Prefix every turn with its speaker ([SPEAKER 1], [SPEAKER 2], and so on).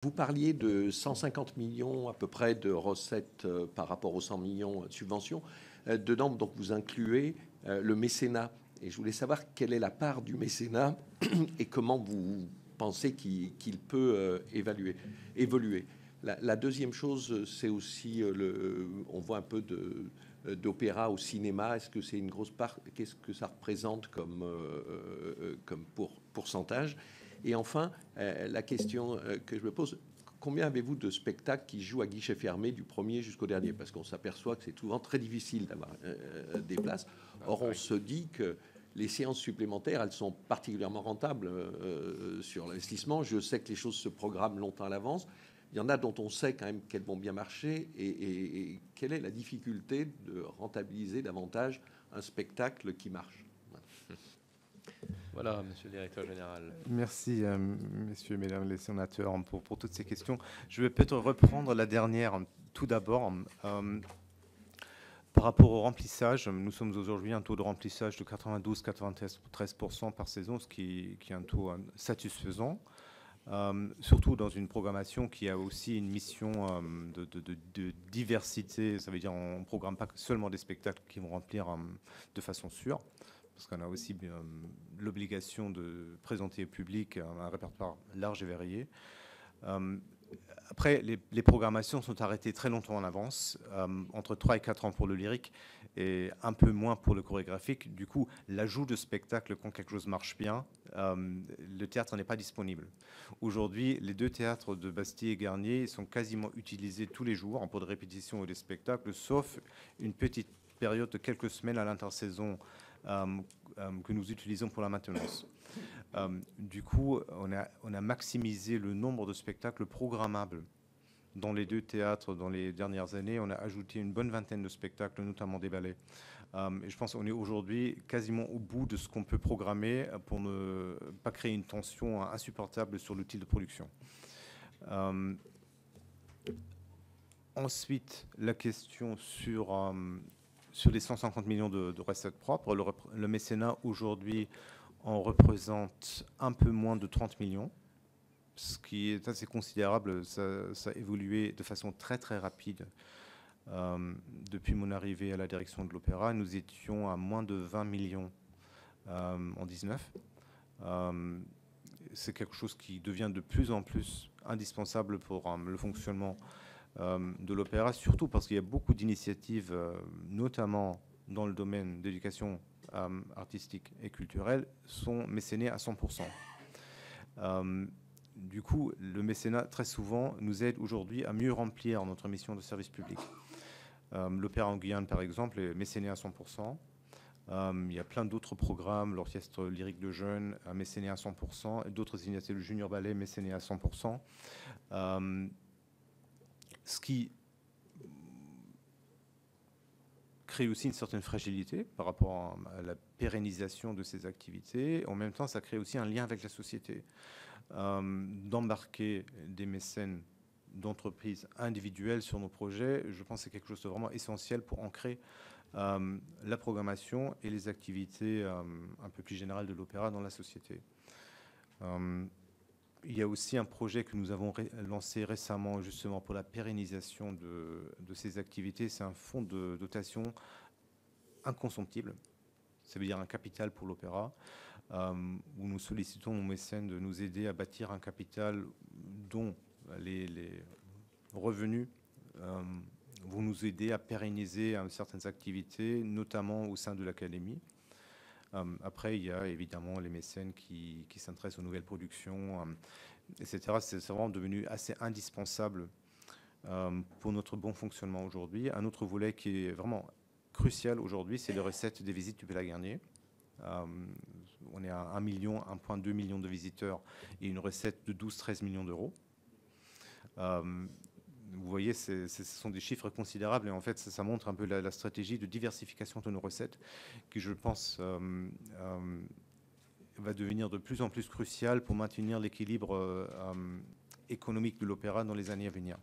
[SPEAKER 1] Vous parliez de 150 millions à peu près de recettes par rapport aux 100 millions de subventions. Dedans, donc, vous incluez le mécénat. Et je voulais savoir quelle est la part du mécénat et comment vous pensez qu'il peut évoluer. La deuxième chose, c'est aussi on voit un peu d'opéra au cinéma. Est-ce que c'est une grosse part? Qu'est-ce que ça représente comme pourcentage? Et enfin, la question que je me pose, combien avez-vous de spectacles qui jouent à guichet fermé du premier jusqu'au dernier? Parce qu'on s'aperçoit que c'est souvent très difficile d'avoir des places. Or, on se dit que les séances supplémentaires, elles sont particulièrement rentables sur l'investissement. Je sais que les choses se programment longtemps à l'avance. Il y en a dont on sait quand même qu'elles vont bien marcher. Et quelle est la difficulté de rentabiliser davantage un spectacle qui marche?
[SPEAKER 2] Voilà, monsieur le directeur général.
[SPEAKER 3] Merci, messieurs et mesdames les sénateurs, pour toutes ces questions. Je vais peut-être reprendre la dernière tout d'abord. Par rapport au remplissage, nous sommes aujourd'hui à un taux de remplissage de 92-93% par saison, ce qui est un taux satisfaisant. Surtout dans une programmation qui a aussi une mission de diversité. Ça veut dire on ne programme pas seulement des spectacles qui vont remplir de façon sûre, parce qu'on a aussi l'obligation de présenter au public un répertoire large et varié. Après, les programmations sont arrêtées très longtemps en avance, entre 3 et 4 ans pour le lyrique et un peu moins pour le chorégraphique. Du coup, l'ajout de spectacle, quand quelque chose marche bien, le théâtre n'est pas disponible. Aujourd'hui, les deux théâtres de Bastille et Garnier sont quasiment utilisés tous les jours pour de répétition ou des spectacles, sauf une petite période de quelques semaines à l'intersaison que nous utilisons pour la maintenance. Du coup, on a maximisé le nombre de spectacles programmables dans les deux théâtres dans les dernières années. On a ajouté une bonne vingtaine de spectacles, notamment des ballets. Et je pense qu'on est aujourd'hui quasiment au bout de ce qu'on peut programmer pour ne pas créer une tension insupportable sur l'outil de production. Ensuite, la question sur les 150 millions de recettes propres. Le mécénat, aujourd'hui, en représente un peu moins de 30 millions, ce qui est assez considérable. Ça a évolué de façon très, très rapide. Depuis mon arrivée à la direction de l'Opéra, nous étions à moins de 20 millions en 19. C'est quelque chose qui devient de plus en plus indispensable pour le fonctionnement de l'Opéra, surtout parce qu'il y a beaucoup d'initiatives, notamment dans le domaine d'éducation artistique et culturelle, sont mécénées à 100%. Du coup, le mécénat, très souvent, nous aide aujourd'hui à mieux remplir notre mission de service public. L'Opéra en Guyane, par exemple, est mécéné à 100%. Il y a plein d'autres programmes, l'Orchestre lyrique de jeunes mécéné à 100%, et d'autres initiatives, le Junior Ballet mécéné à 100%. Ce qui crée aussi une certaine fragilité par rapport à la pérennisation de ces activités. En même temps, ça crée aussi un lien avec la société. D'embarquer des mécènes d'entreprises individuelles sur nos projets, je pense que c'est quelque chose de vraiment essentiel pour ancrer la programmation et les activités un peu plus générales de l'opéra dans la société. Il y a aussi un projet que nous avons lancé récemment justement pour la pérennisation de ces activités. C'est un fonds de dotation inconsomptible. Ça veut dire un capital pour l'opéra, où nous sollicitons nos mécènes de nous aider à bâtir un capital dont les revenus vont nous aider à pérenniser certaines activités, notamment au sein de l'académie. Après, il y a évidemment les mécènes qui s'intéressent aux nouvelles productions, etc. C'est vraiment devenu assez indispensable pour notre bon fonctionnement aujourd'hui. Un autre volet qui est vraiment crucial aujourd'hui, c'est les recettes des visites du Pélagarnier. On est à 1,2 million de visiteurs et une recette de 12-13 millions d'euros. Vous voyez, ce sont des chiffres considérables et en fait, ça montre un peu la stratégie de diversification de nos recettes qui, je pense, va devenir de plus en plus cruciale pour maintenir l'équilibre économique de l'opéra dans les années à venir.